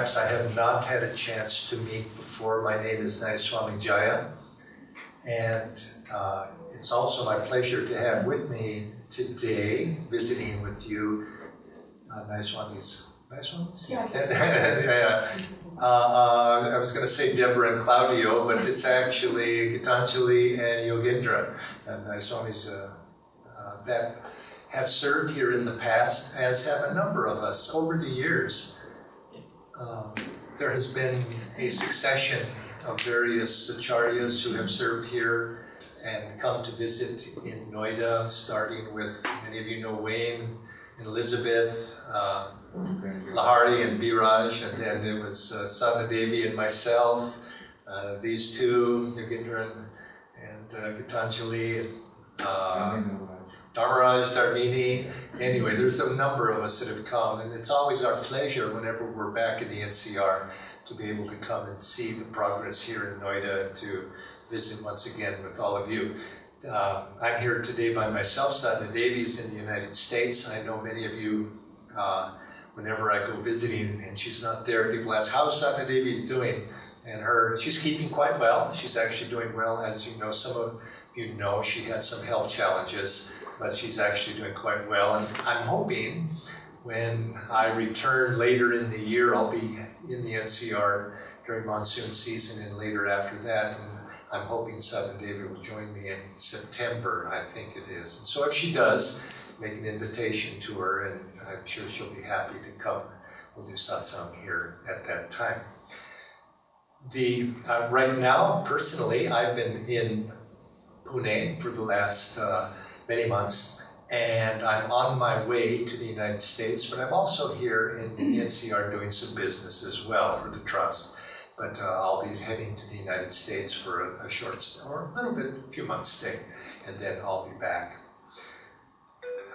perhaps I have not had a chance to meet before, my name is Nayaswami Jaya, and it's also my pleasure to have with me today, visiting with you, Nayaswami's? Yeah. I was going to say Deborah and Claudio, but it's actually Gitanjali and Yogindra, and Nayaswami's that have served here in the past, as have a number of us over the years. There has been a succession of various acharyas who have served here and come to visit in Noida, starting with, many of you know Wayne and Elizabeth, Lahari and Biraj, and then it was Sadhana Devi and myself, these two, Yogindra and Gitanjali, Dharmaraj, Dharmini. Anyway, there's a number of us that have come, and it's always our pleasure whenever we're back in the NCR to be able to come and see the progress here in Noida and to visit once again with all of you. I'm here today by myself. Sadhana Devi is in the United States. I know many of you, whenever I go visiting and she's not there, people ask, how's Sadhana Devi doing? And she's keeping quite well. She's actually doing well. As you know, some of you know, she had some health challenges, but she's actually doing quite well. And I'm hoping when I return later in the year, I'll be in the NCR during monsoon season and later after that. And I'm hoping Sadhana Devi will join me in September, I think it is. And so if she does, make an invitation to her, and I'm sure she'll be happy to come. We'll do satsang here at that time. Right now, personally, I've been in Pune for the last many months, and I'm on my way to the United States, but I'm also here in the NCR doing some business as well for the Trust. But I'll be heading to the United States for a short, or a few months stay, and then I'll be back.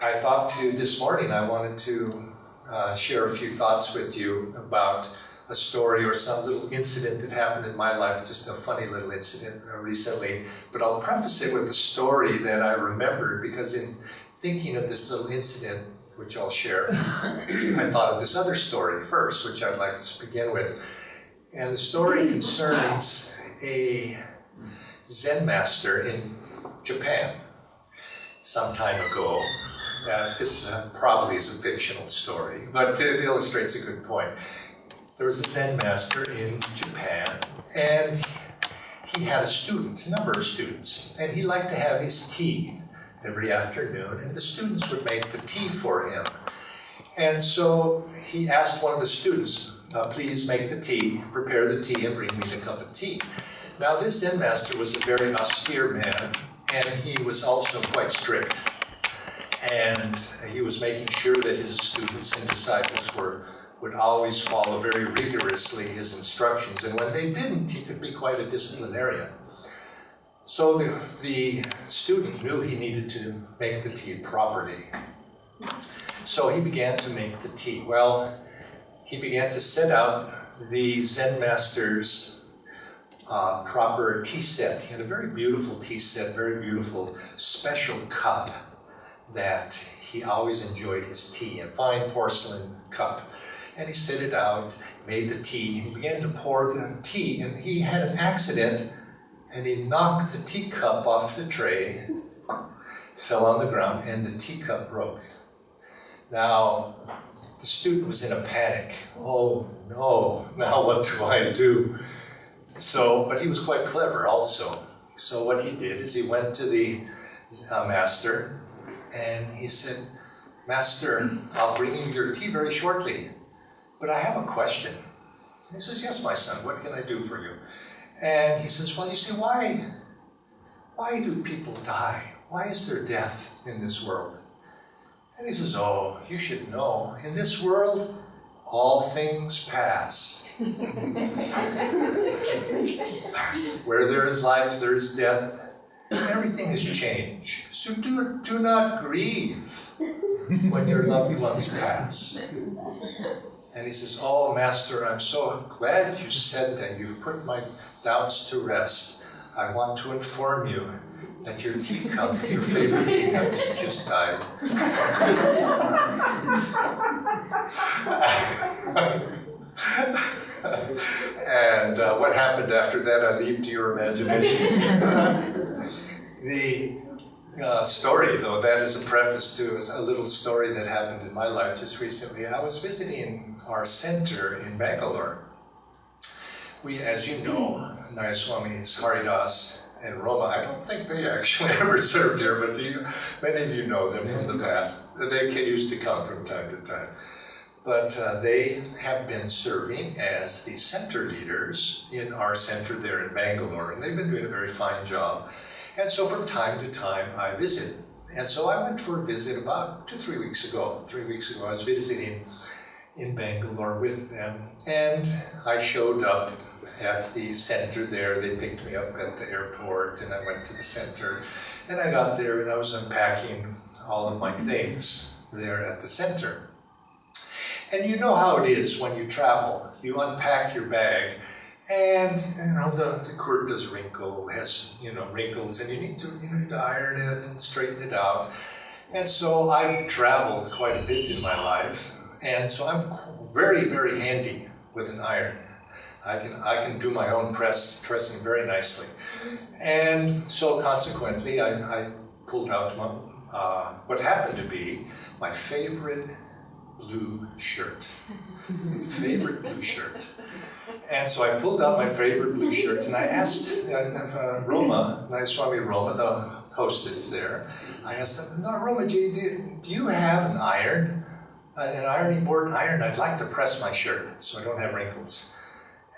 I thought this morning I wanted to share a few thoughts with you about a story or some little incident that happened in my life, just a funny little incident recently. But I'll preface it with a story that I remembered, because in thinking of this little incident, which I'll share, I thought of this other story first, which I'd like to begin with. And the story concerns a Zen master in Japan some time ago. This probably is a fictional story, but it illustrates a good point. There was a Zen master in Japan, and he had a number of students, and he liked to have his tea every afternoon, and the students would make the tea for him. And so he asked one of the students, please make the tea, prepare the tea, and bring me the cup of tea. Now this Zen master was a very austere man, and he was also quite strict. And he was making sure that his students and disciples would always follow very rigorously his instructions. And when they didn't, he could be quite a disciplinarian. So the student knew he needed to make the tea properly. So he began to make the tea. Well, he began to set out the Zen master's proper tea set. He had a very beautiful tea set, very beautiful special cup that he always enjoyed his tea, a fine porcelain cup. And he set it out, made the tea, and he began to pour the tea, and he had an accident, and he knocked the teacup off the tray, fell on the ground, and the teacup broke. Now, the student was in a panic. Oh no, now what do I do? But he was quite clever also. So what he did is he went to the master, and he said, Master, I'll bring you your tea very shortly, but I have a question. And he says, yes, my son, what can I do for you? And he says, well, you see, why do people die? Why is there death in this world? And he says, oh, you should know, in this world, all things pass. Where there is life, there is death. Everything is change. So do not grieve when your loved ones pass. And he says, oh, Master, I'm so glad you said that. You've put my doubts to rest. I want to inform you that your teacup, your favorite teacup, has just died. And what happened after that, I leave to your imagination. The story, though, that is a preface to a little story that happened in my life just recently. I was visiting our center in Bangalore. We, as you know, Nayaswami's Haridas and Roma, I don't think they actually ever served here, but many of you know them from the past. They used to come from time to time. But they have been serving as the center leaders in our center there in Bangalore, and they've been doing a very fine job. And so from time to time, I visit. And so I went for a visit about 3 weeks ago. 3 weeks ago, I was visiting in Bangalore with them, and I showed up at the center there. They picked me up at the airport, and I went to the center. And I got there, and I was unpacking all of my things there at the center. And you know how it is when you travel. You unpack your bag, and the kurta's has wrinkles, and you need to iron it and straighten it out. And so I've traveled quite a bit in my life, and so I'm very, very handy with an iron. I can do my own pressing very nicely. And so consequently, I pulled out what happened to be my favorite blue shirt. Favorite blue shirt. And so I pulled out my favorite blue shirt, and I asked Roma, Nayaswami Roma, the hostess there, I asked her, Roma Ji, do you have an iron? An ironing board iron? I'd like to press my shirt so I don't have wrinkles.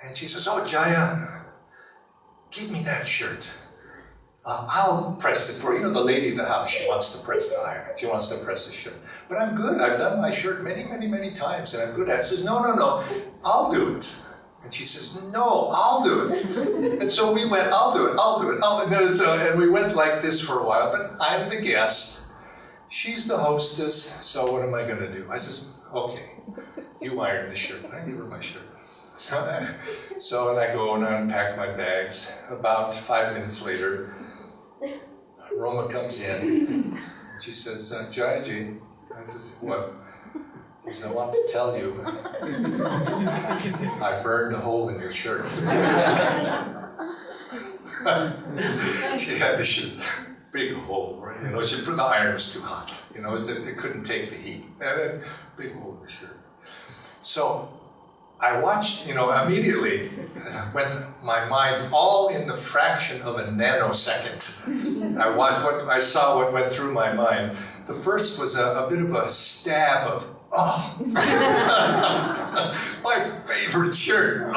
And she says, oh, Jaya, give me that shirt. I'll press it for you. The lady in the house, she wants to press the iron. She wants to press the shirt. But I'm good. I've done my shirt many, many, many times, and I'm good at it. She says, no, I'll do it. And she says, no, I'll do it. And so we went, I'll do it. And we went like this for a while, but I'm the guest. She's the hostess, so what am I going to do? I says, okay, you iron the shirt. I give her my shirt. So and I go and I unpack my bags. About 5 minutes later, Roma comes in. She says, Jaya Ji. I says, what? He says, I want to tell you, I burned a hole in your shirt. She had the shirt, big hole, right? She put the iron was too hot. They couldn't take the heat. And then big hole in the shirt. So I watched, immediately went my mind all in the fraction of a nanosecond. I saw what went through my mind. The first was a bit of a stab of, my favorite shirt.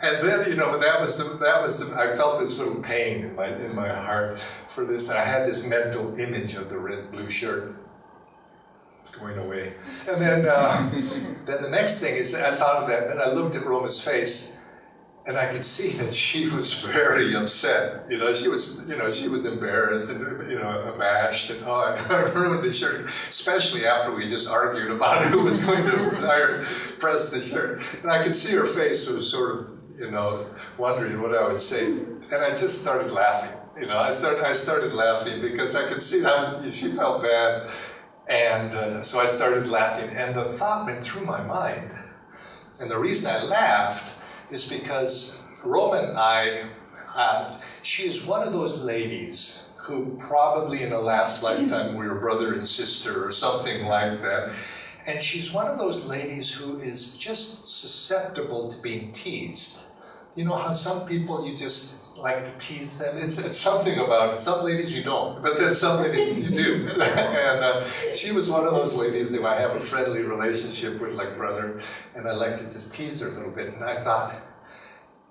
And then, I felt this little pain in my heart for this. And I had this mental image of the blue shirt going away. And then the next thing is, I thought of that, and I looked at Roma's face, and I could see that she was very upset. She was embarrassed and abashed, and I ruined the shirt, especially after we just argued about who was going to press the shirt. And I could see her face was sort of, wondering what I would say, and I just started laughing. I started laughing because I could see how she felt bad. And so I started laughing, and the thought went through my mind. And the reason I laughed is because Roma and I, she is one of those ladies who probably in a last lifetime we were brother and sister or something like that. And she's one of those ladies who is just susceptible to being teased. You know how some people you just like to tease them? It's something about it. Some ladies you don't, but then some ladies you do. And she was one of those ladies who I have a friendly relationship with, like brother, and I like to just tease her a little bit. And I thought,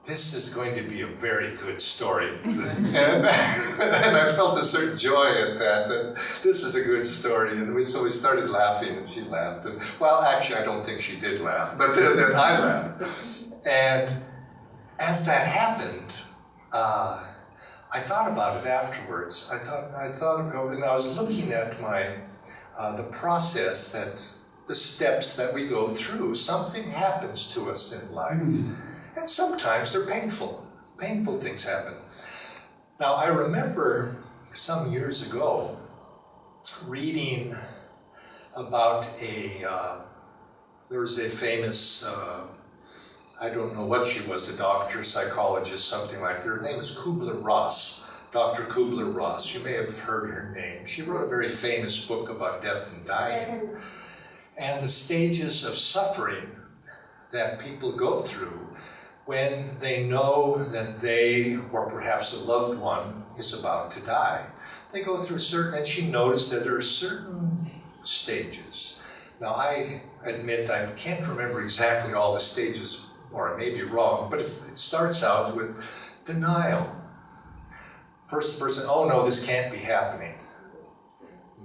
this is going to be a very good story. and I felt a certain joy at that this is a good story. And so we started laughing, and she laughed. And, well, actually, I don't think she did laugh, but then I laughed. And as that happened, I thought about it afterwards. I thought, and I was looking at the process the steps that we go through. Something happens to us in life, and sometimes they're painful. Painful things happen. Now, I remember some years ago reading about there was a famous I don't know what she was, a doctor, psychologist, something like that. Her name is Kubler-Ross, Dr. Kubler-Ross. You may have heard her name. She wrote a very famous book about death and dying and the stages of suffering that people go through when they know that they, or perhaps a loved one, is about to die. They go through certain, and she noticed that there are certain stages. Now, I admit I can't remember exactly all the stages, or I may be wrong, but it starts out with denial. First the person, oh no, this can't be happening.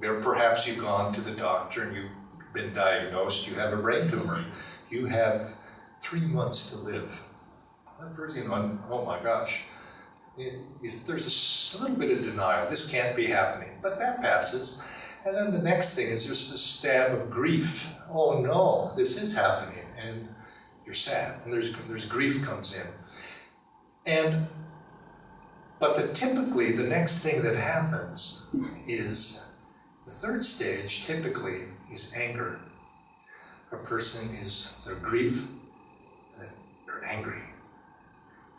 Or perhaps you've gone to the doctor and you've been diagnosed, you have a brain tumor. You have 3 months to live. At first, oh my gosh, there's a little bit of denial. This can't be happening, but that passes. And then the next thing is there's a stab of grief. Oh no, this is happening, and you're sad, and there's grief comes in. But typically the next thing that happens is the third stage. Typically is anger. A person their grief, and they're angry.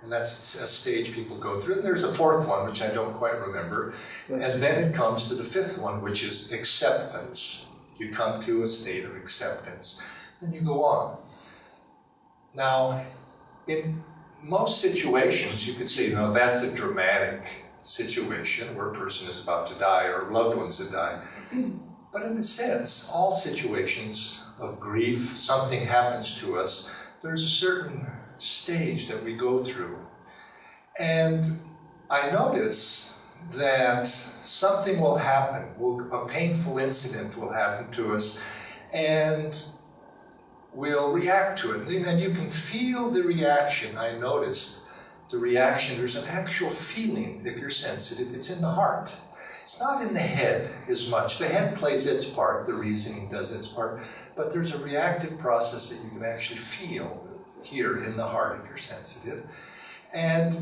And that's a stage people go through. And there's a fourth one, which I don't quite remember. And then it comes to the fifth one, which is acceptance. You come to a state of acceptance. Then you go on. Now, in most situations, you could say, no, that's a dramatic situation where a person is about to die or loved ones that die. But in a sense, all situations of grief, something happens to us, there's a certain stage that we go through. And I notice that something will happen, a painful incident will happen to us, and we'll react to it. And you can feel the reaction. I noticed the reaction, there's an actual feeling, if you're sensitive, it's in the heart. It's not in the head as much. The head plays its part, the reasoning does its part, but there's a reactive process that you can actually feel here in the heart if you're sensitive. And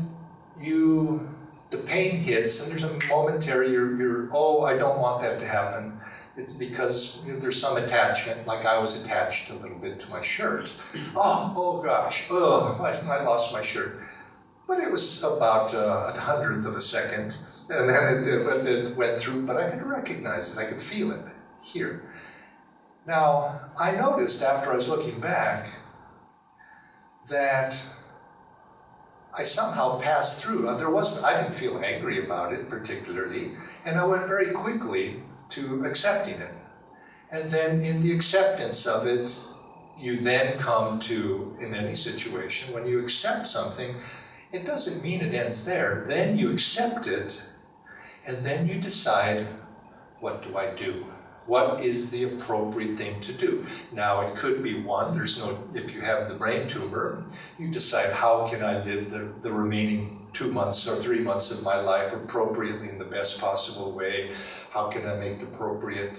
the pain hits, and there's a momentary, oh, I don't want that to happen. It's because there's some attachment, like I was attached a little bit to my shirt. Oh gosh, I lost my shirt. But it was about a 100th of a second, and then it went through, but I could recognize it, I could feel it here. Now, I noticed after I was looking back that I somehow passed through. I didn't feel angry about it particularly, and I went very quickly to accepting it. And then in the acceptance of it, you then come to, in any situation, when you accept something, it doesn't mean it ends there. Then you accept it, and then you decide, what do I do? What is the appropriate thing to do? Now, it could be if you have the brain tumor, you decide, how can I live the remaining 2 months or 3 months of my life appropriately in the best possible way? How can I make the appropriate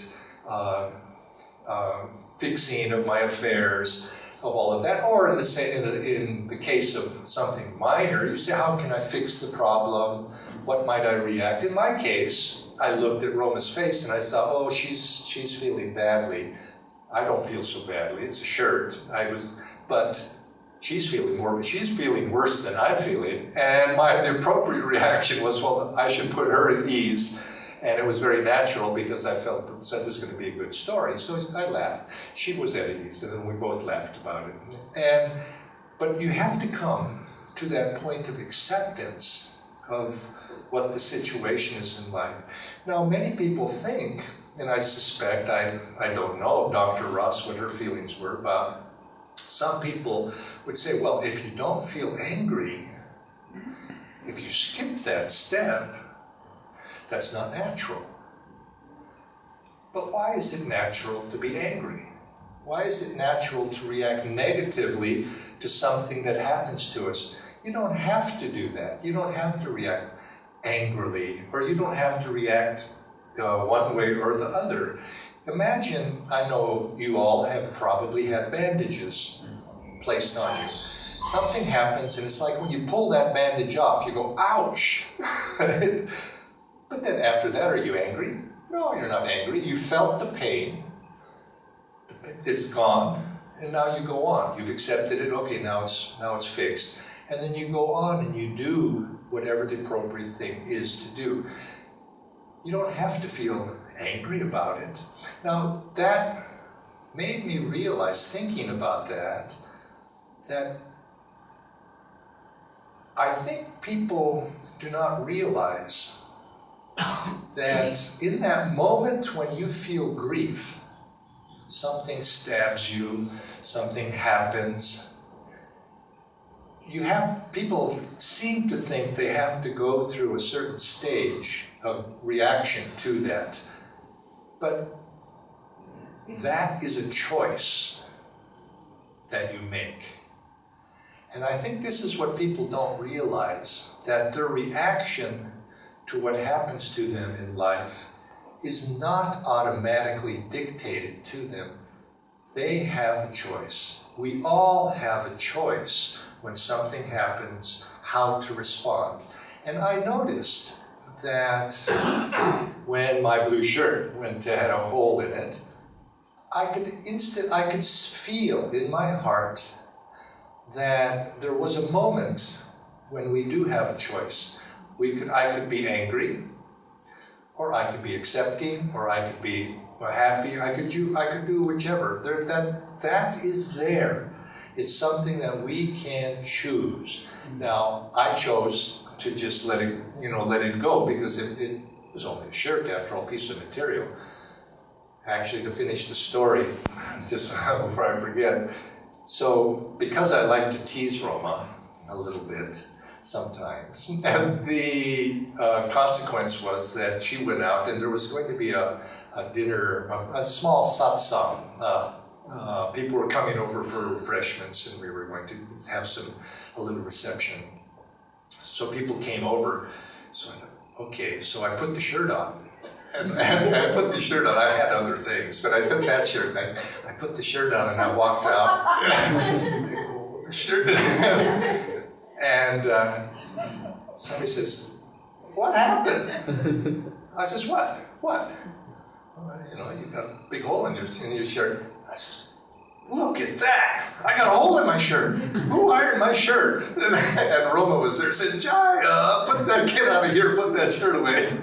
fixing of my affairs, of all of that? Or in the case of something minor, you say, how can I fix the problem? What might I react? In my case, I looked at Roma's face and I saw, oh, she's feeling badly. I don't feel so badly. It's a shirt. But she's feeling worse than I'm feeling. And the appropriate reaction was, well, I should put her at ease. And it was very natural because I felt that this was going to be a good story. So I laughed. She was at ease, and then we both laughed about it. But you have to come to that point of acceptance of what the situation is in life. Now, many people think, and I suspect, I don't know Dr. Ross, what her feelings were, but some people would say, well, if you don't feel angry, if you skip that step, that's not natural. But why is it natural to be angry? Why is it natural to react negatively to something that happens to us? You don't have to do that. You don't have to react angrily, or you don't have to react one way or the other. Imagine, I know you all have probably had bandages placed on you. Something happens, and it's like when you pull that bandage off, you go, ouch! But then after that, are you angry? No, you're not angry. You felt the pain. It's gone. and now you go on. You've accepted it, okay, now it's fixed. And then you go on and you do whatever the appropriate thing is to do. You don't have to feel angry about it. Now, that made me realize, thinking about that I think people do not realize that in that moment when you feel grief, something stabs you, something happens, people seem to think they have to go through a certain stage of reaction to that. But that is a choice that you make. And I think this is what people don't realize, that their reaction to what happens to them in life is not automatically dictated to them. They have a choice. We all have a choice when something happens, how to respond. And I noticed that when my blue shirt had a hole in it, I could feel in my heart that there was a moment when we do have a choice. I could be angry, or I could be accepting, or I could be happy. I could do whichever. That is there. It's something that we can choose. Now, I chose to just let it go, because it was only a shirt, after all, piece of material. Actually, to finish the story, just before I forget. So, because I like to tease Roma a little bit sometimes, and the consequence was that she went out, and there was going to be a dinner, a small satsang. People were coming over for refreshments, and we were going to have a little reception. So people came over. So I thought, okay, so I put the shirt on. And I put the shirt on. I had other things, but I took that shirt and I put the shirt on and I walked out. And somebody says, "What happened?" I says, "What? What?" You've got a big hole in your shirt. I says, "Look at that! I got a hole in my shirt. Who ironed my shirt?" And Roma was there, said, "Jaya, put that kid out of here, put that shirt away."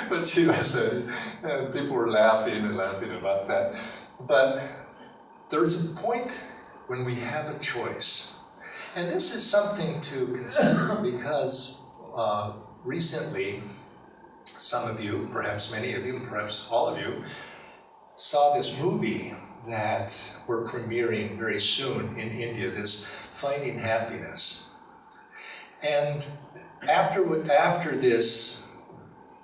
But she was, and people were laughing about that. But there's a point when we have a choice. And this is something to consider, because recently, some of you, perhaps many of you, perhaps all of you, saw this movie that we're premiering very soon in India, this Finding Happiness. And after this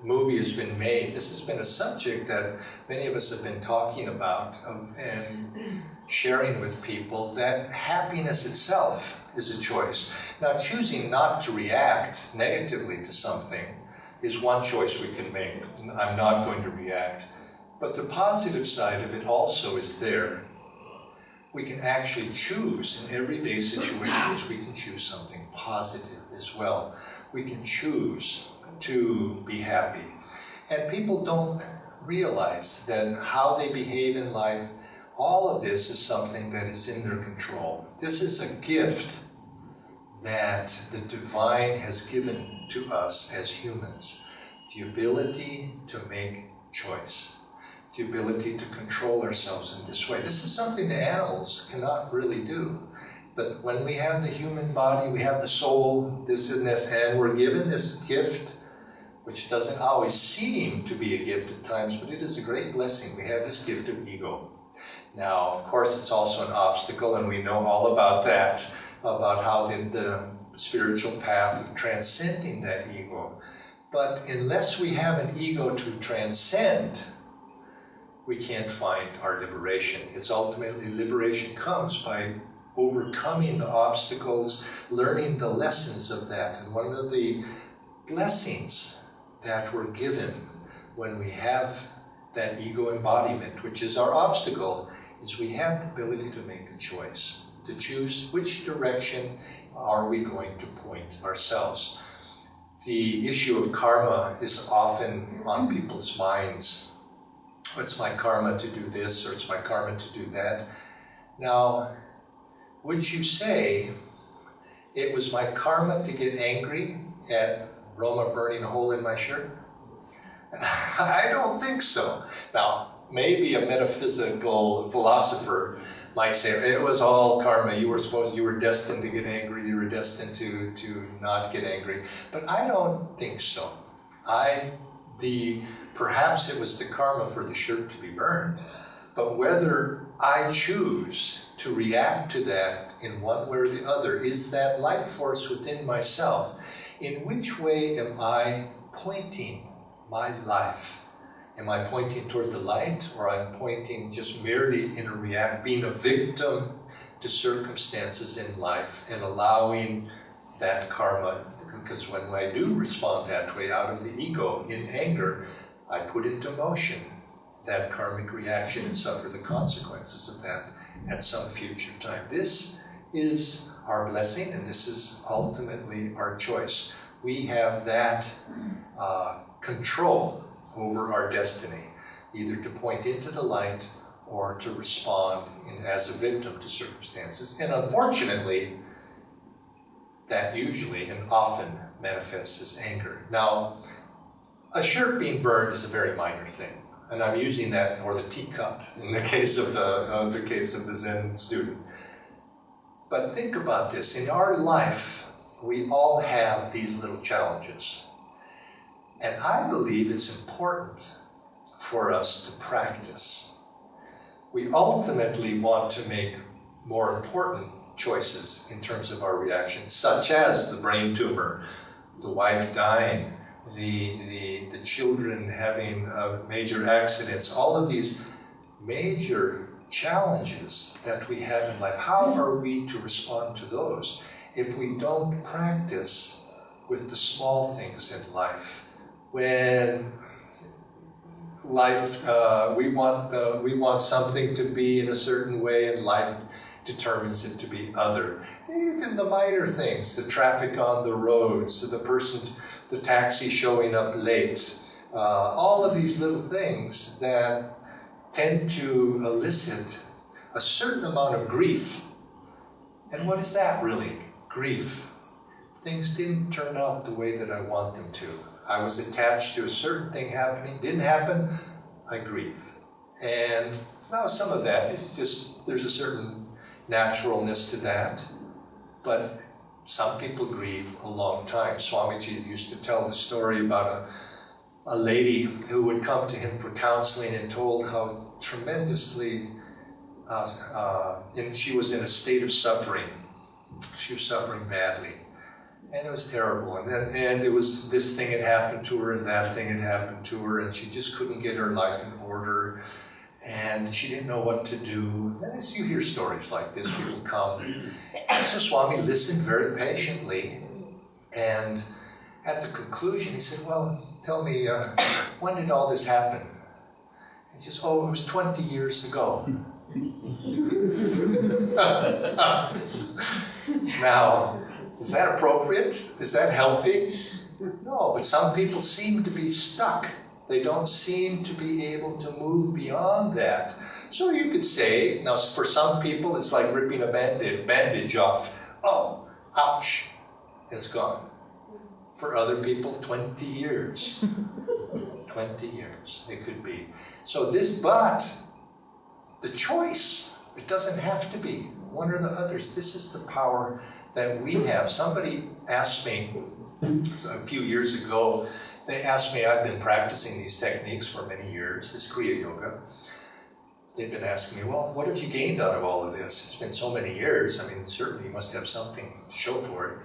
movie has been made, this has been a subject that many of us have been talking about and sharing with people, that happiness itself is a choice. Now, choosing not to react negatively to something is one choice we can make. I'm not going to react. But the positive side of it also is there. We can actually choose in everyday situations, we can choose something positive as well. We can choose to be happy. And people don't realize that how they behave in life, all of this is something that is in their control. This is a gift that the divine has given to us as humans. The ability to make choice. The ability to control ourselves in this way. This is something the animals cannot really do. But when we have the human body, we have the soul, this and this, and we're given this gift, which doesn't always seem to be a gift at times, but it is a great blessing. We have this gift of ego. Now, of course, it's also an obstacle, and we know all about that, about how the spiritual path of transcending that ego. But unless we have an ego to transcend, we can't find our liberation. It's ultimately, liberation comes by overcoming the obstacles, learning the lessons of that. And one of the blessings that we're given when we have that ego embodiment, which is our obstacle, is we have the ability to make a choice, to choose which direction are we going to point ourselves. The issue of karma is often on people's minds. It's my karma to do this, or it's my karma to do that. Now, would you say it was my karma to get angry at Roma burning a hole in my shirt? I don't think so. Now, maybe a metaphysical philosopher might say it was all karma. You were destined to get angry. You were destined to not get angry. But I don't think so. Perhaps it was the karma for the shirt to be burned. But whether I choose to react to that in one way or the other is that life force within myself. In which way am I pointing my life? Am I pointing toward the light, or I'm pointing just merely being a victim to circumstances in life and allowing that karma? Because when I do respond that way out of the ego in anger, I put into motion that karmic reaction and suffer the consequences of that at some future time. This is our blessing, and this is ultimately our choice. We have that control over our destiny, either to point into the light or to respond as a victim to circumstances. And unfortunately, that usually and often manifests as anger. Now, a shirt being burned is a very minor thing, and I'm using that, or the teacup in the case of the Zen student. But think about this: in our life, we all have these little challenges. And I believe it's important for us to practice. We ultimately want to make more important choices in terms of our reactions, such as the brain tumor, the wife dying, the children having major accidents, all of these major challenges that we have in life. How are we to respond to those if we don't practice with the small things in life? When life, we want something to be in a certain way, and life determines it to be other. Even the minor things, the traffic on the roads, the taxi showing up late, all of these little things that tend to elicit a certain amount of grief. And what is that really? Grief. Things didn't turn out the way that I want them to. I was attached to a certain thing happening, didn't happen, I grieve. And now some of that is just, there's a certain naturalness to that, but some people grieve a long time. Swamiji used to tell the story about a lady who would come to him for counseling and told how tremendously she was in a state of suffering. She was suffering badly. And it was terrible, and it was, this thing had happened to her, and that thing had happened to her, and she just couldn't get her life in order, and she didn't know what to do. And as you hear stories like this, people come. And so Swami listened very patiently, and at the conclusion he said, "Well, tell me, when did all this happen?" He says, "Oh, it was 20 years ago." Now, is that appropriate? Is that healthy? No, but some people seem to be stuck. They don't seem to be able to move beyond that. So you could say, now for some people it's like ripping a bandage off. Oh, ouch, and it's gone. For other people, 20 years. 20 years, it could be. So but the choice, it doesn't have to be one or the others. This is the power that we have. Somebody asked me a few years ago, they asked me, I've been practicing these techniques for many years, this Kriya Yoga. They've been asking me, well, what have you gained out of all of this? It's been so many years. I mean, certainly you must have something to show for it.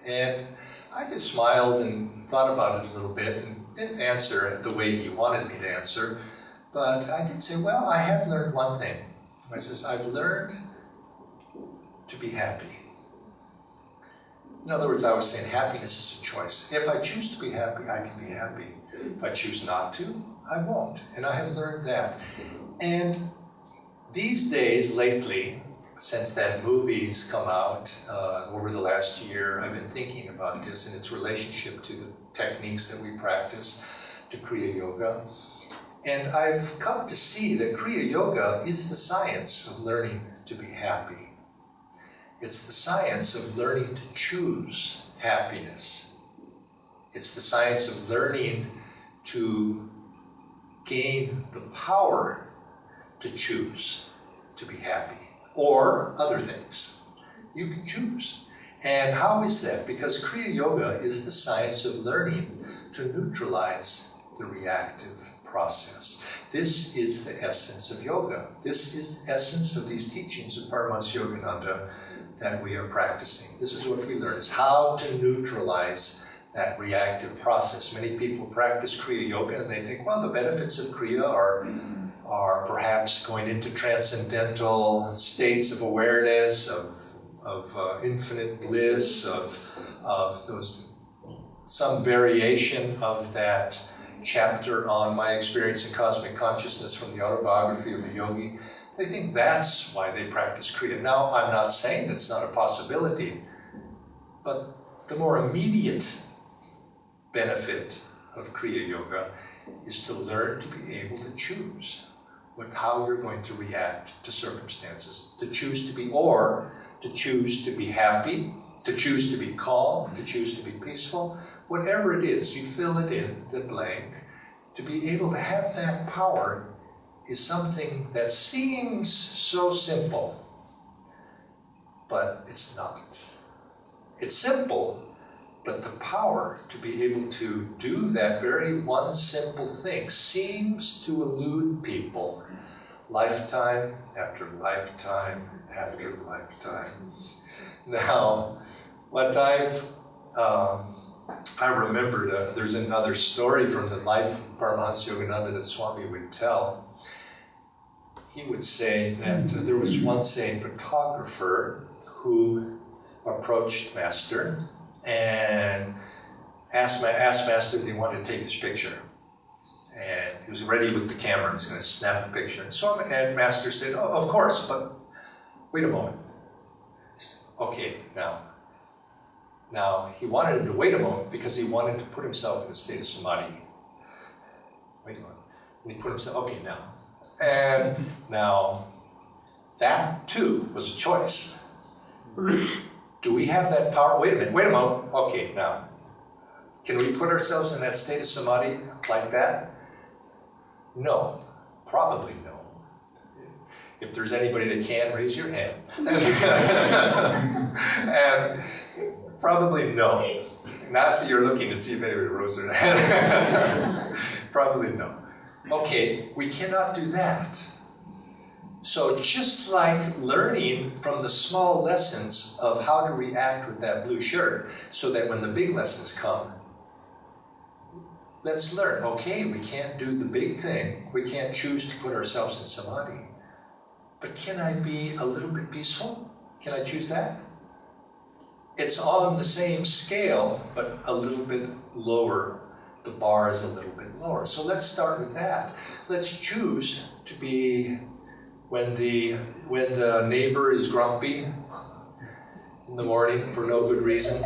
And I just smiled and thought about it a little bit and didn't answer it the way he wanted me to answer. But I did say, well, I have learned one thing. I says, I've learned to be happy. In other words, I was saying happiness is a choice. If I choose to be happy, I can be happy. If I choose not to, I won't. And I have learned that. And these days, lately, since that movie's come out over the last year, I've been thinking about this and its relationship to the techniques that we practice, to Kriya Yoga. And I've come to see that Kriya Yoga is the science of learning to be happy. It's the science of learning to choose happiness. It's the science of learning to gain the power to choose to be happy, or other things. You can choose. And how is that? Because Kriya Yoga is the science of learning to neutralize the reactive process. This is the essence of yoga. This is the essence of these teachings of Paramahansa Yogananda that we are practicing. This is what we learn, is how to neutralize that reactive process. Many people practice Kriya Yoga and they think, well, the benefits of Kriya are perhaps going into transcendental states of awareness, of infinite bliss, of those, some variation of that chapter on my experience in cosmic consciousness from the autobiography of a yogi. They think that's why they practice Kriya. Now, I'm not saying that's not a possibility, but the more immediate benefit of Kriya Yoga is to learn to be able to choose how you're going to react to circumstances, to choose to be, or to choose to be happy, to choose to be calm, to choose to be peaceful. Whatever it is, you fill it in, the blank. To be able to have that power is something that seems so simple, but it's not. It's simple, but the power to be able to do that very one simple thing seems to elude people lifetime after lifetime after lifetime. Now, what I remembered, there's another story from the life of Paramahansa Yogananda that Swami would tell. He would say that there was once a photographer who approached Master and asked Master if he wanted to take his picture. And he was ready with the camera, he's going to snap a picture. And Master said, oh, of course, but wait a moment. Okay, now, he wanted him to wait a moment because he wanted to put himself in a state of samadhi. Wait a moment. And he put himself, okay, now. And now, that too was a choice. Do we have that power? Wait a moment. Okay, now, can we put ourselves in that state of samadhi like that? No, probably no. If there's anybody that can, raise your hand. And probably no. Now see, you're looking to see if anybody rose their hand. Probably no. Okay, we cannot do that. So just like learning from the small lessons of how to react with that blue shirt, so that when the big lessons come, let's learn. Okay, we can't do the big thing. We can't choose to put ourselves in samadhi. But can I be a little bit peaceful? Can I choose that? It's on the same scale, but a little bit lower. The bar is a little bit lower. So let's start with that. Let's choose to be, when the neighbor is grumpy in the morning for no good reason,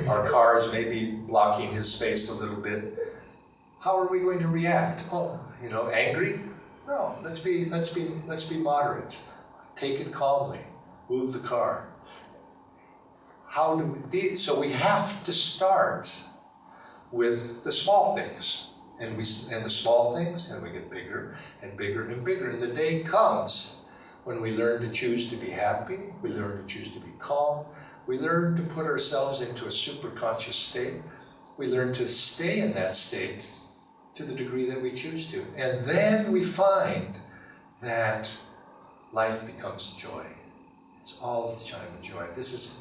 our cars may be blocking his space a little bit. How are we going to react? Oh, angry? No, let's be moderate. Take it calmly. Move the car. How do we? So we have to start with the small things, and the small things, and we get bigger and bigger and bigger. And the day comes when we learn to choose to be happy. We learn to choose to be calm. We learn to put ourselves into a superconscious state. We learn to stay in that state to the degree that we choose to. And then we find that life becomes joy. It's all the time a joy. This is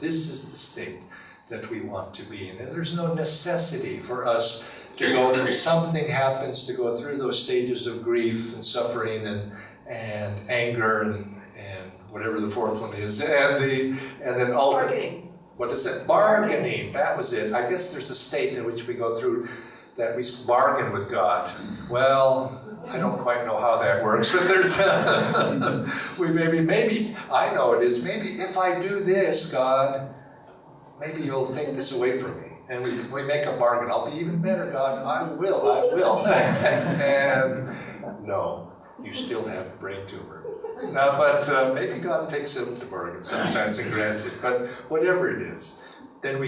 the state that we want to be in. And there's no necessity for us to go through, something happens, to go through those stages of grief and suffering and anger and whatever the fourth one is, and then ultimately, what is it? Bargaining. That was it. I guess there's a state in which we go through that we bargain with God. Well, I don't quite know how that works, but there's maybe I know it is. Maybe if I do this, God, maybe you'll take this away from me. And we make a bargain. I'll be even better, God. I will. And no, you still have the brain tumor. Now, but maybe God takes it to bargain sometimes and grants it, but whatever it is, then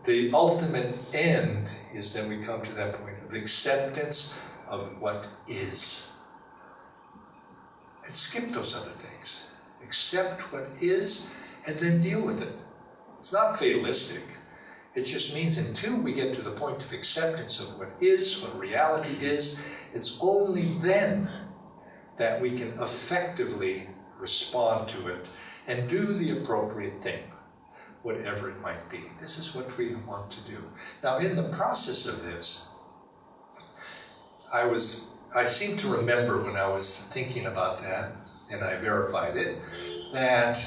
the ultimate end is then we come to that point of acceptance of what is. And skip those other things. Accept what is and then deal with it. It's not fatalistic. It just means until we get to the point of acceptance of what is, what reality is, it's only then that we can effectively respond to it and do the appropriate thing, whatever it might be. This is what we want to do. Now, in the process of this, I seem to remember when I was thinking about that, and I verified it, that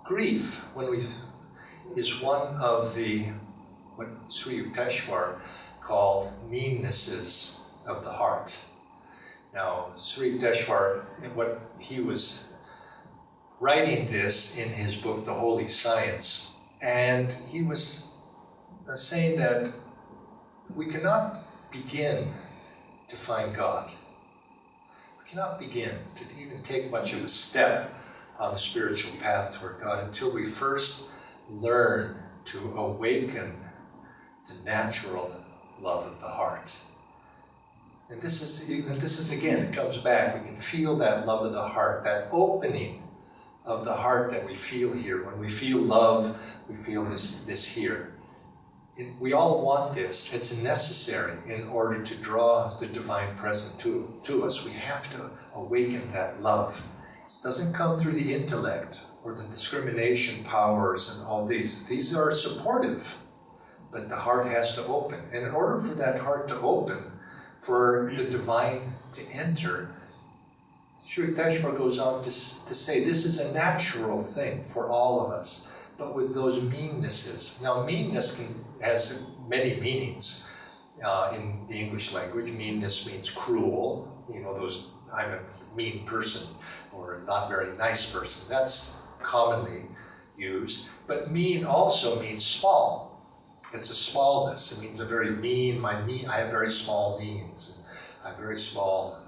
grief, is one of what Sri Yukteswar called meannesses of the heart. Now, Sri Yukteswar, what he was writing this in his book, The Holy Science, and he was saying that we cannot begin to find God. We cannot begin to even take much of a step on the spiritual path toward God until we first learn to awaken the natural love of the heart. And this is again, it comes back. We can feel that love of the heart, that opening of the heart that we feel here. When we feel love, we feel this here. We all want this. It's necessary in order to draw the divine presence to us. We have to awaken that love. It doesn't come through the intellect or the discrimination powers and all these. These are supportive, but the heart has to open. And in order for that heart to open, for the divine to enter, Sri Yukteswar goes on to say this is a natural thing for all of us, but with those meannesses. Now, meanness has many meanings in the English language. Meanness means cruel. I'm a mean person or a not very nice person. That's commonly used. But mean also means small. It's a smallness. It means a very mean. I have very small means. I'm very small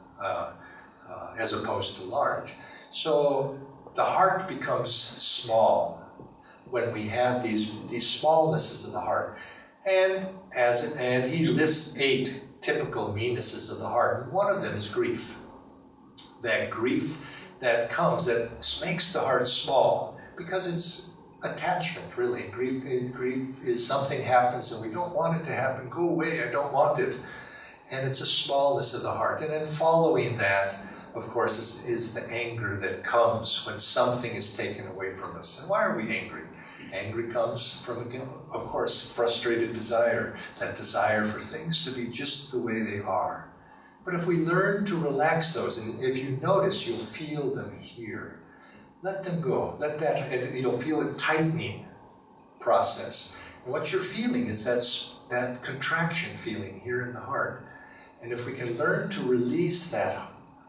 as opposed to large. So the heart becomes small when we have these smallnesses of the heart. And he lists 8 typical meannesses of the heart. And one of them is grief. That grief that comes, that makes the heart small, because it's attachment, really. Grief is something happens and we don't want it to happen. Go away, I don't want it. And it's a smallness of the heart. And then following that, of course, is the anger that comes when something is taken away from us. And why are we angry? Anger comes from, of course, frustrated desire, that desire for things to be just the way they are. But if we learn to relax those, and if you notice, you'll feel them here. Let them go. And you'll feel a tightening process. And what you're feeling is that contraction feeling here in the heart. And if we can learn to release that,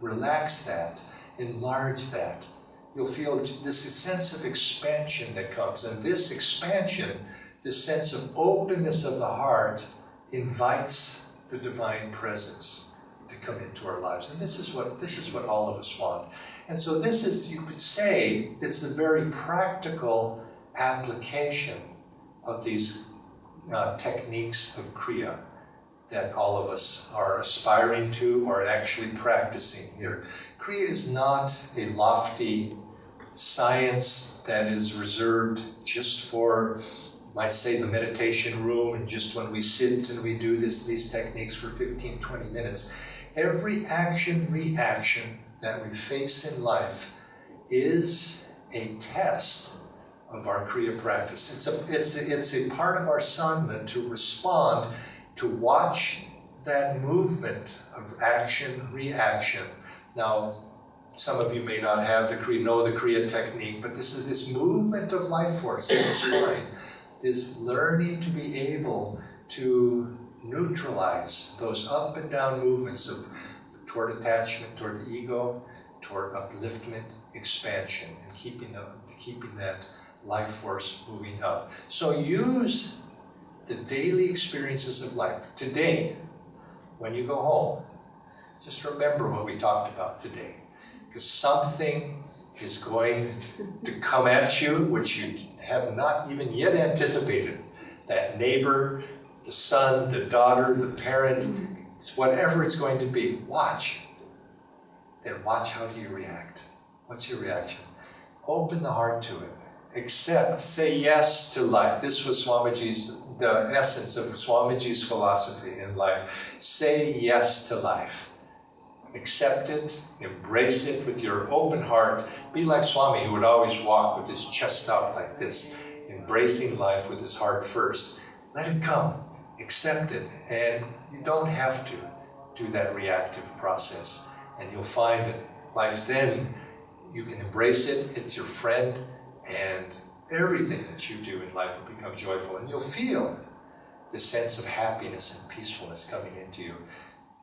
relax that, enlarge that, you'll feel this sense of expansion that comes. And this expansion, this sense of openness of the heart, invites the divine presence to come into our lives. And this is what all of us want. And so this is, you could say, it's the very practical application of these techniques of Kriya that all of us are aspiring to or actually practicing here. Kriya is not a lofty science that is reserved just for, might say, the meditation room, and just when we sit and we do these techniques for 15, 20 minutes. Every action, reaction that we face in life is a test of our Kriya practice. It's a part of our sadhana to respond, to watch that movement of action, reaction. Now, some of you may not have know the Kriya technique, but this is this movement of life force in this mind, this learning to be able to neutralize those up and down movements of toward attachment, toward the ego, toward upliftment, expansion, and keeping that life force moving up. So use the daily experiences of life. Today, when you go home, just remember what we talked about today. Because something is going to come at you which you have not even yet anticipated. That neighbor, the son, the daughter, the parent, it's whatever it's going to be. Watch. Then watch how do you react. What's your reaction? Open the heart to it. Accept, say yes to life. This was the essence of Swamiji's philosophy in life. Say yes to life. Accept it, embrace it with your open heart. Be like Swami, who would always walk with his chest out like this, embracing life with his heart first. Let it come, accept it, and you don't have to do that reactive process. And you'll find that life then, you can embrace it, it's your friend, and everything that you do in life will become joyful. And you'll feel this sense of happiness and peacefulness coming into you.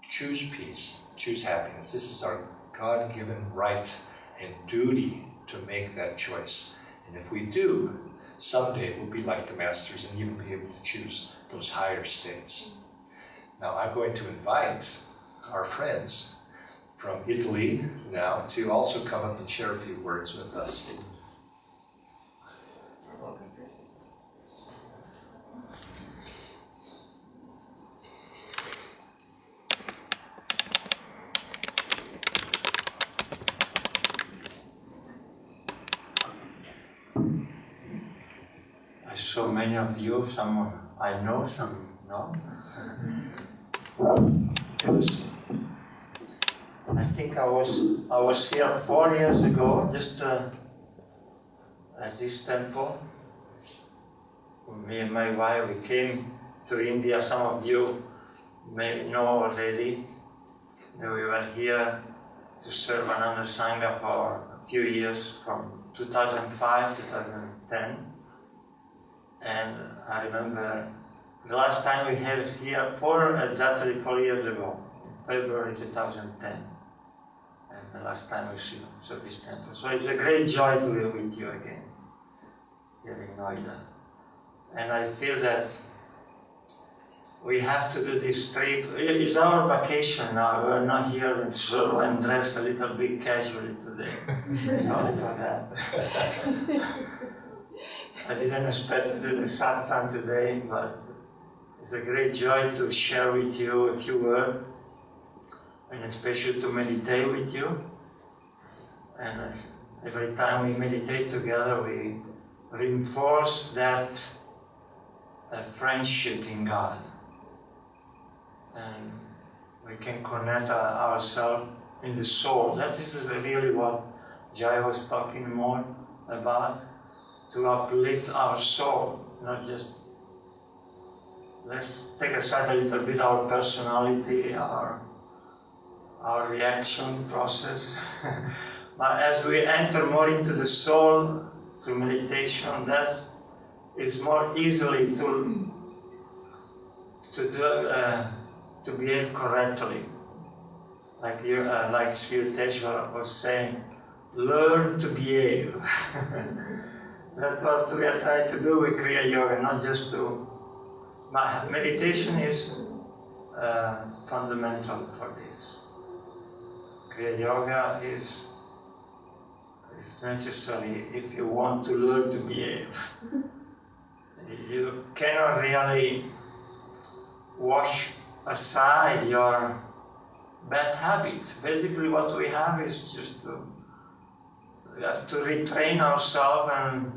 Choose peace, choose happiness. This is our God-given right and duty to make that choice. And if we do, someday we'll be like the masters and even be able to choose those higher states. Now I'm going to invite our friends from Italy now to also come up and share a few words with us. I saw many of you, some I know, some not. I think I was here 4 years ago, just at this temple. Me and my wife, we came to India. Some of you may know already that we were here to serve another Sangha for a few years, from 2005 to 2010. And I remember the last time we had here exactly 4 years ago, February 2010. And the last time we saw this temple. So it's a great joy to be with you again, here in Noida. And I feel that we have to do this trip. It's our vacation now. We're not here in Seoul and dressed a little bit casually today. Sorry for that. I didn't expect to do the satsang today, but it's a great joy to share with you a few words, and especially to meditate with you. And every time we meditate together, we reinforce that friendship in God. And we can connect ourselves in the soul. That is really what Jaya was talking more about, to uplift our soul, not just, let's take aside a little bit our personality, our reaction process. But as we enter more into the soul, through meditation, that is more easily to behave correctly. Like Sri Yukteswar was saying, learn to behave. That's what we are trying to do with Kriya Yoga, not just to... But meditation is fundamental for this. Kriya Yoga is necessary if you want to learn to behave. You cannot really wash aside your bad habits. Basically what we have is just we have to retrain ourselves and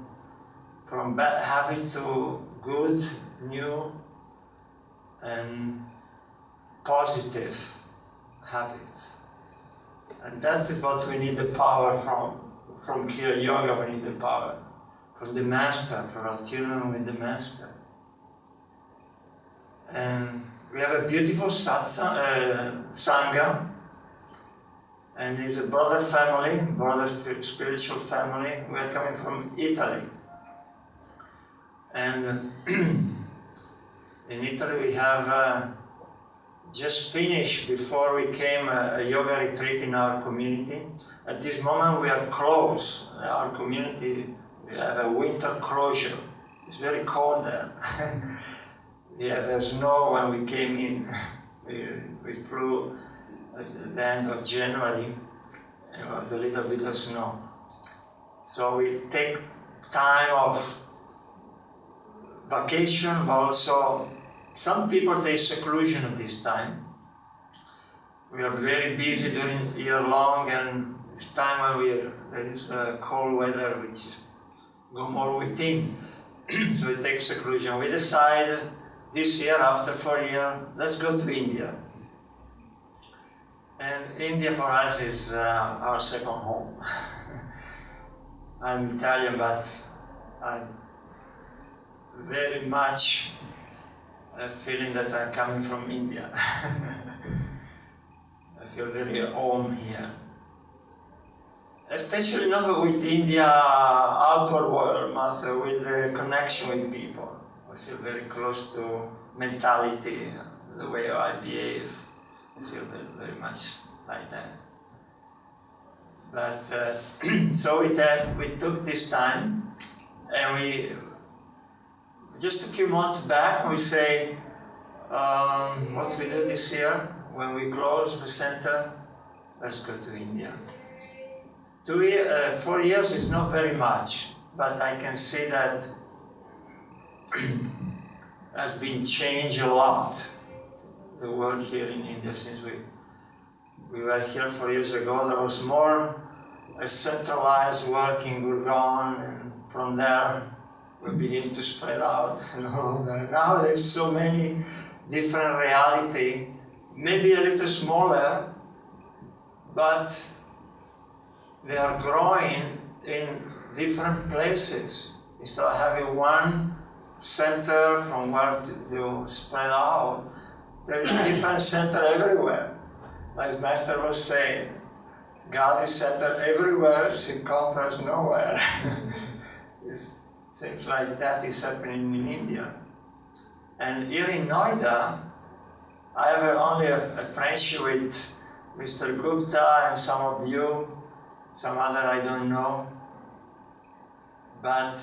from bad habit to good, new, and positive habit. And that is what we need the power from Kriya Yoga. We need the power from the Master, for our attunement with the Master. And we have a beautiful Sangha, and it's a brother spiritual family. We are coming from Italy. And in Italy we have just finished, before we came, a yoga retreat in our community. At this moment we are closed. Our community, we have a winter closure. It's very cold there. Yeah, there's snow when we came in. We flew at the end of January, and it was a little bit of snow. So we take time of vacation, but also some people take seclusion at this time. We are very busy during year long, and it's time when there is cold weather, which is go more within. So we take seclusion. We decide this year, after 4 years, let's go to India. And India for us is our second home. I'm Italian, but I'm very much feeling that I'm coming from India. I feel very at home here. Especially not with India outward world, but with the connection with people. I feel very close to mentality, the way I behave. I feel very, very much like that. But so we took this time, and we just a few months back we say what we did this year when we close the center. Let's go to India. 4 years is not very much, but I can see that has been changed a lot. The world here in India since we were here 4 years ago, there was more a centralized work in Gurgaon, and from there we begin to spread out. Now there's so many different reality, maybe a little smaller, but they are growing in different places. Instead of having one center from where you spread out, there is a different center everywhere. Like Master was saying, God is centered everywhere, circumference nowhere. Things like that is happening in India. And here in Noida, I have only a friendship with Mr. Gupta and some of you, some other I don't know. But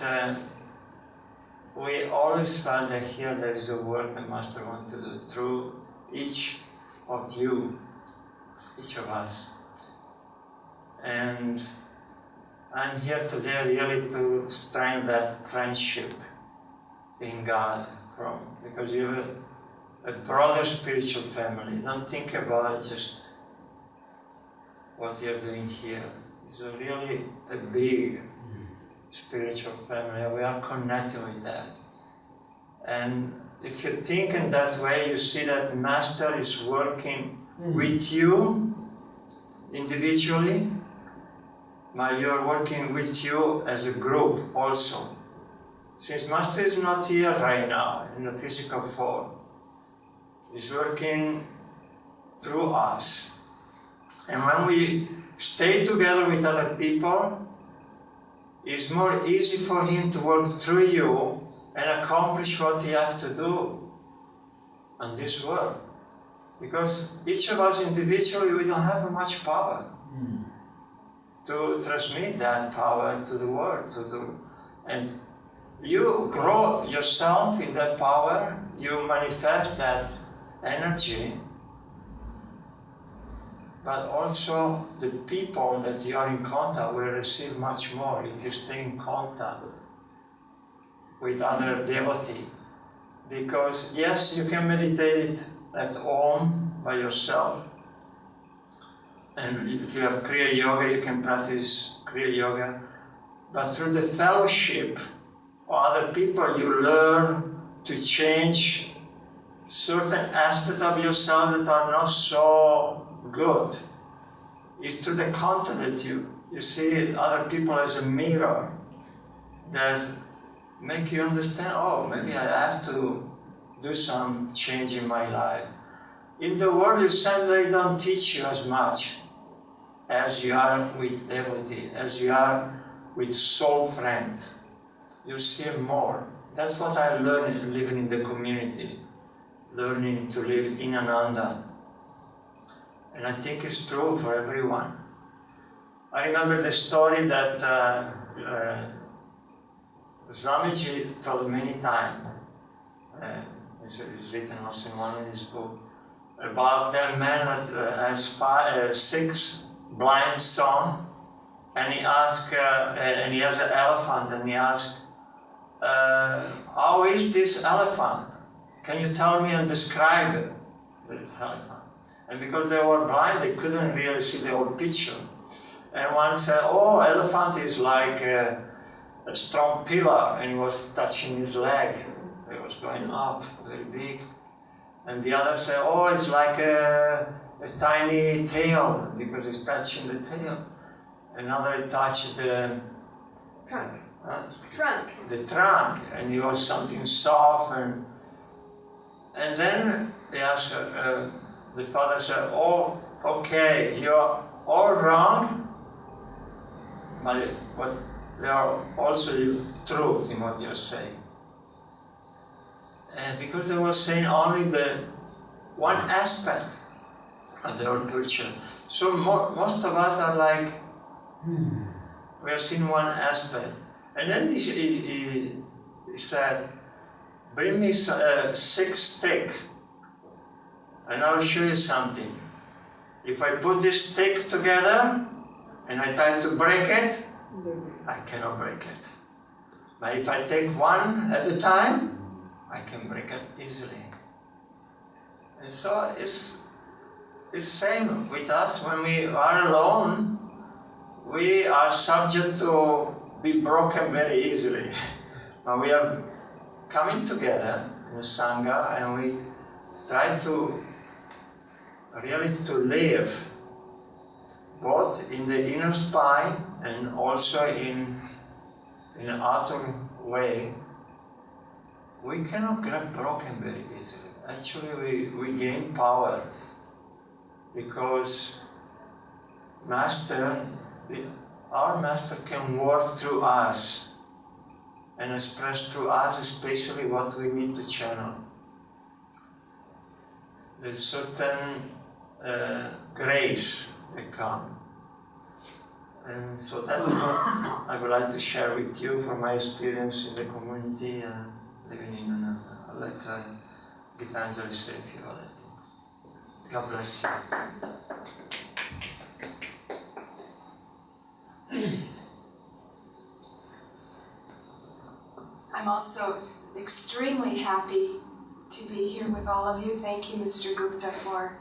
we always felt that here there is a work the Master wants to do through each of you, each of us. And I'm here today really to strengthen that friendship in God because you're a broader spiritual family. Don't think about just what you're doing here. It's really a big spiritual family. We are connected with that. And if you think in that way, you see that the Master is working with you individually, but you're working with you as a group also. Since Master is not here right now in the physical form, he's working through us. And when we stay together with other people, it's more easy for him to work through you and accomplish what he has to do on this world. Because each of us individually, we don't have much power to transmit that power to the world. And you grow yourself in that power, you manifest that energy, but also the people that you are in contact will receive much more if you stay in contact with other devotees. Because yes, you can meditate at home by yourself, and if you have Kriya Yoga, you can practice Kriya Yoga, but through the fellowship of other people, you learn to change certain aspects of yourself that are not so good. It's through the contact that you see other people as a mirror that make you understand, oh, maybe I have to do some change in my life. In the world, you sadly don't teach you as much as you are with devotee, as you are with soul friends. You see more. That's what I learned living in the community, learning to live in Ananda. And I think it's true for everyone. I remember the story that Swamiji told many times. It's written also in one of his books. above that man has 6 blind sons, and he asked, and he has an elephant, and he asked, how is this elephant? Can you tell me and describe it? The elephant. And because they were blind, they couldn't really see the whole picture. And one said, oh, elephant is like a strong pillar, and he was touching his leg. It was going up, very big. And the other said, oh, it's like a tiny tail, because he's touching the tail. Another touched the Trunk. The trunk, and it was something soft. And then they asked, the father said, oh, okay, you're all wrong, but there are also truth in what you're saying. And because they were saying only the one aspect of the whole culture. So most of us are like, we are seeing one aspect. And then he said, bring me 6 sticks, and I'll show you something. If I put this stick together, and I try to break it, I cannot break it. But if I take one at a time, I can break it easily. And so it's same with us. When we are alone, we are subject to be broken very easily. But we are coming together in a Sangha, and we try to really to live both in the inner spine and also in an outer way. We cannot get broken very easily. Actually, we gain power because our Master can work through us and express through us especially what we need to channel. There's certain grace that comes. And so that's what I would like to share with you from my experience in the community and living in Noida. I'll let Gitanjali say a few other things. God bless you. I'm also extremely happy to be here with all of you. Thank you, Mr. Gupta, for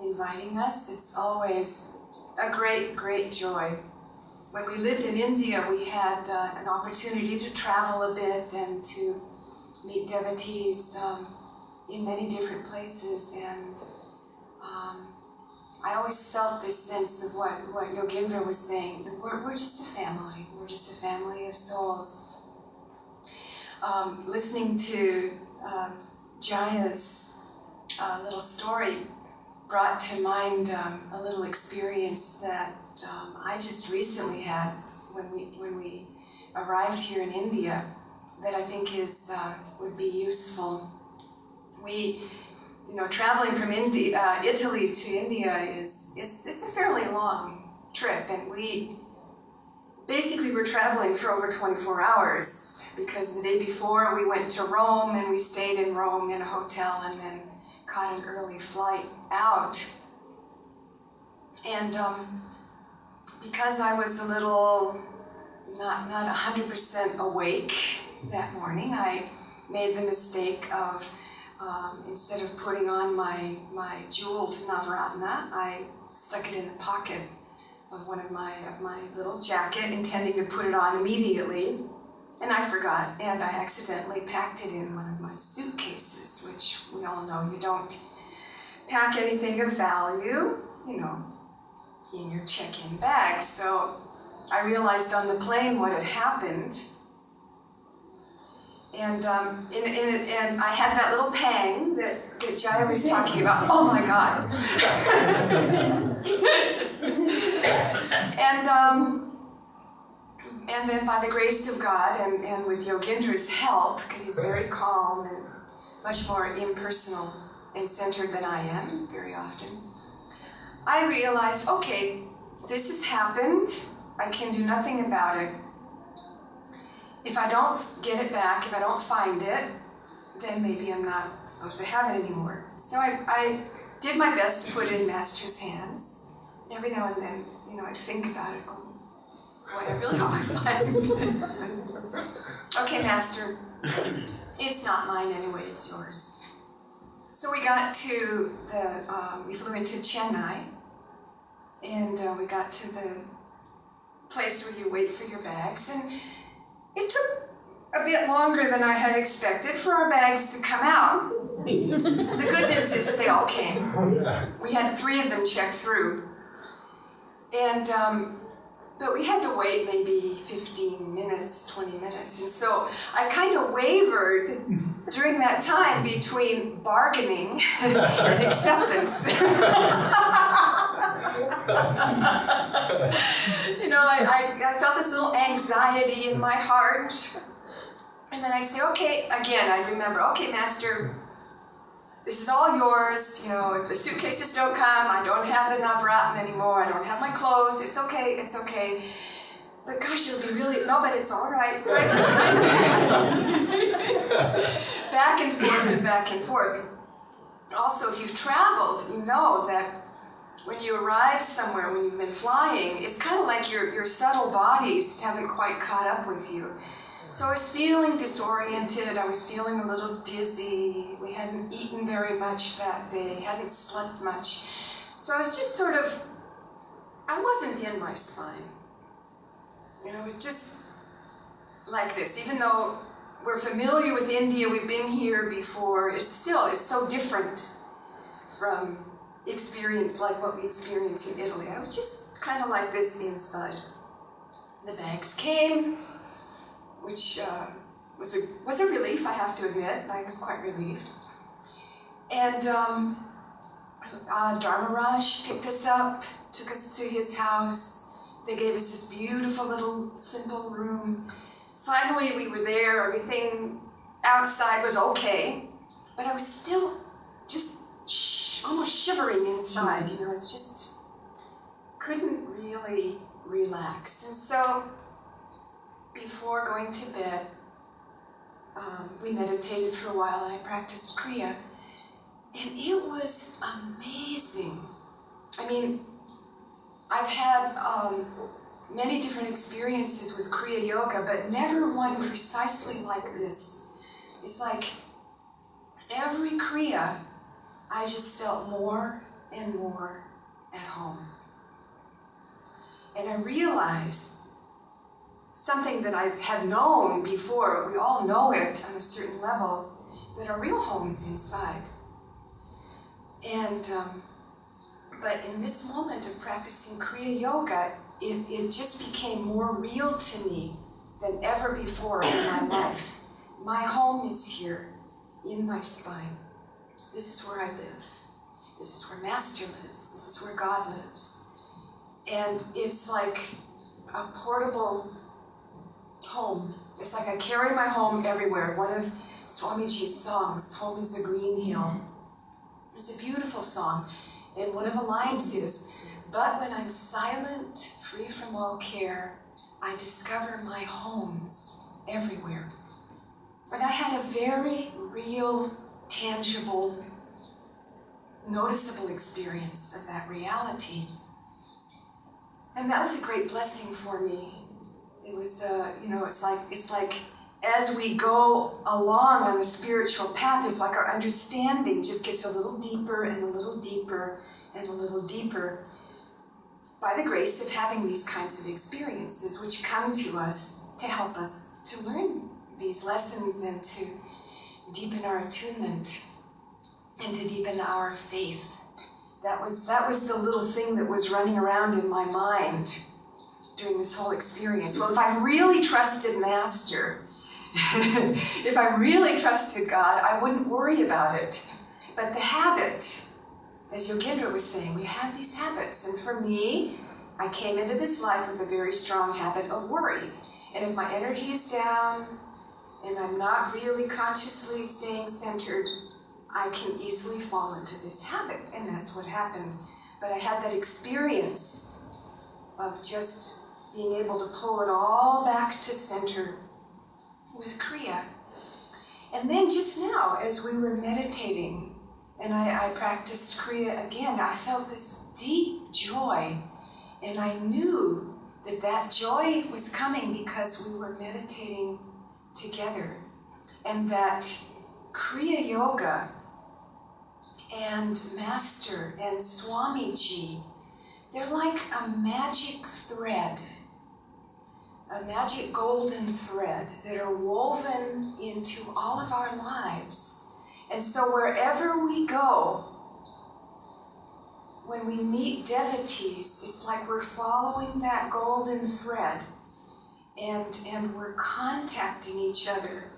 inviting us. It's always a great, great joy. When we lived in India, we had an opportunity to travel a bit and to meet devotees in many different places, and I always felt this sense of what Yogindra was saying, that we're just a family. We're just a family of souls. Listening to Jaya's little story brought to mind a little experience that I just recently had when we arrived here in India that I think would be useful. Traveling from Italy to India is a fairly long trip, and we basically were traveling for over 24 hours because the day before we went to Rome and we stayed in Rome in a hotel and then caught an early flight out. And because I was a little not 100% awake that morning, I made the mistake of instead of putting on my jeweled Navratna, I stuck it in the pocket of of my little jacket, intending to put it on immediately, and I forgot, and I accidentally packed it in one of my suitcases, which we all know you don't pack anything of value, in your check-in bag. So I realized on the plane what had happened. And and I had that little pang that Jaya was talking about. Oh my God! And then by the grace of God and with Yogindra's help, because he's very calm and much more impersonal and centered than I am very often, I realized, okay, this has happened. I can do nothing about it. If I don't get it back, if I don't find it, then maybe I'm not supposed to have it anymore. So I did my best to put it in Master's hands. Every now and then, I'd think about it. Oh, boy, I really hope I find it. Okay, Master, it's not mine anyway, it's yours. So we got to we flew into Chennai, and we got to the place where you wait for your bags, and it took a bit longer than I had expected for our bags to come out. The good news is that they all came. We had 3 of them checked through. And, but we had to wait maybe 15 minutes, 20 minutes. And so I kind of wavered during that time between bargaining and acceptance. I felt this little anxiety in my heart. And then I'd say, okay, again, I'd remember, okay, Master, this is all yours. If the suitcases don't come, I don't have the navratna anymore, I don't have my clothes, it's okay. But gosh, it'll be really, no, but it's all right. So I just kind of back and forth. Also, if you've traveled, you know that when you arrive somewhere, when you've been flying, it's kind of like your subtle bodies haven't quite caught up with you. So I was feeling disoriented, I was feeling a little dizzy. We hadn't eaten very much that day, hadn't slept much. So I was just I wasn't in my spine. It was just like this. Even though we're familiar with India, we've been here before, it's so different from experience like what we experience in Italy. I was just kind of like this inside. The bags came, which was a relief, I have to admit. I was quite relieved. And Dharmaraj picked us up, took us to his house. They gave us this beautiful little simple room. Finally, we were there. Everything outside was okay, but I was still just almost shivering inside. It's just couldn't really relax. And so, before going to bed, we meditated for a while and I practiced Kriya. And it was amazing. I mean, I've had many different experiences with Kriya Yoga, but never one precisely like this. It's like every Kriya, I just felt more and more at home. And I realized something that I had known before, we all know it on a certain level, that our real home is inside. And, but in this moment of practicing Kriya Yoga, it just became more real to me than ever before in my life. My home is here, in my spine. This is where I live. This is where Master lives. This is where God lives. And it's like a portable home. It's like I carry my home everywhere. One of Swamiji's songs, Home is a Green Hill. It's a beautiful song. And one of the lines is, but when I'm silent, free from all care, I discover my homes everywhere. And I had a very real, tangible, noticeable experience of that reality. And that was a great blessing for me. It was, it's like as we go along on the spiritual path, it's like our understanding just gets a little deeper and a little deeper and a little deeper by the grace of having these kinds of experiences which come to us to help us to learn these lessons and to deepen our attunement and to deepen our faith. That was the little thing that was running around in my mind during this whole experience. Well, if I really trusted Master, if I really trusted God, I wouldn't worry about it. But the habit, as Yogindra was saying, we have these habits. And for me, I came into this life with a very strong habit of worry. And if my energy is down, and I'm not really consciously staying centered, I can easily fall into this habit. And that's what happened. But I had that experience of just being able to pull it all back to center with Kriya. And then just now, as we were meditating, and I practiced Kriya again, I felt this deep joy, and I knew that that joy was coming because we were meditating together, and that Kriya Yoga and Master and Swamiji, they're like a magic thread, a magic golden thread that are woven into all of our lives. And so wherever we go, when we meet devotees, it's like we're following that golden thread, and we're contacting each other.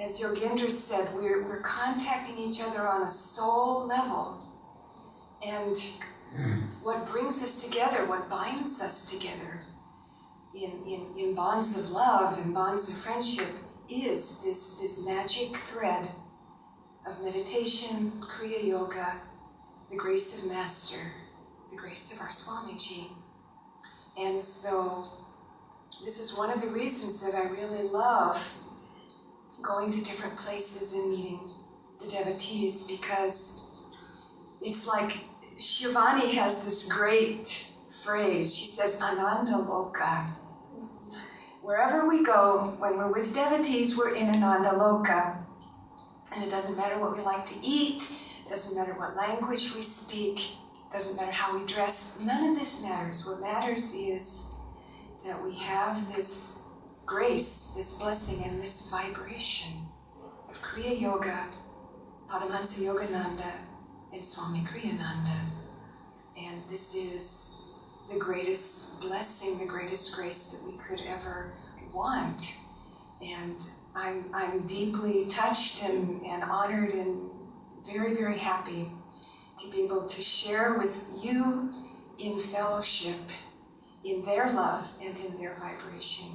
As Yogindra said, we're contacting each other on a soul level. And what brings us together, what binds us together in bonds of love and bonds of friendship is this magic thread of meditation, Kriya Yoga, the grace of Master, the grace of our Swamiji. And so this is one of the reasons that I really love going to different places and meeting the devotees, because it's like Shivani has this great phrase. She says, Ananda Loka. Wherever we go, when we're with devotees, we're in Ananda Loka. And it doesn't matter what we like to eat, it doesn't matter what language we speak, it doesn't matter how we dress, none of this matters. What matters is that we have this grace, this blessing, and this vibration of Kriya Yoga, Paramahansa Yogananda, and Swami Kriyananda. And this is the greatest blessing, the greatest grace that we could ever want. And I'm deeply touched and honored and very, very happy to be able to share with you in fellowship, in their love and in their vibration.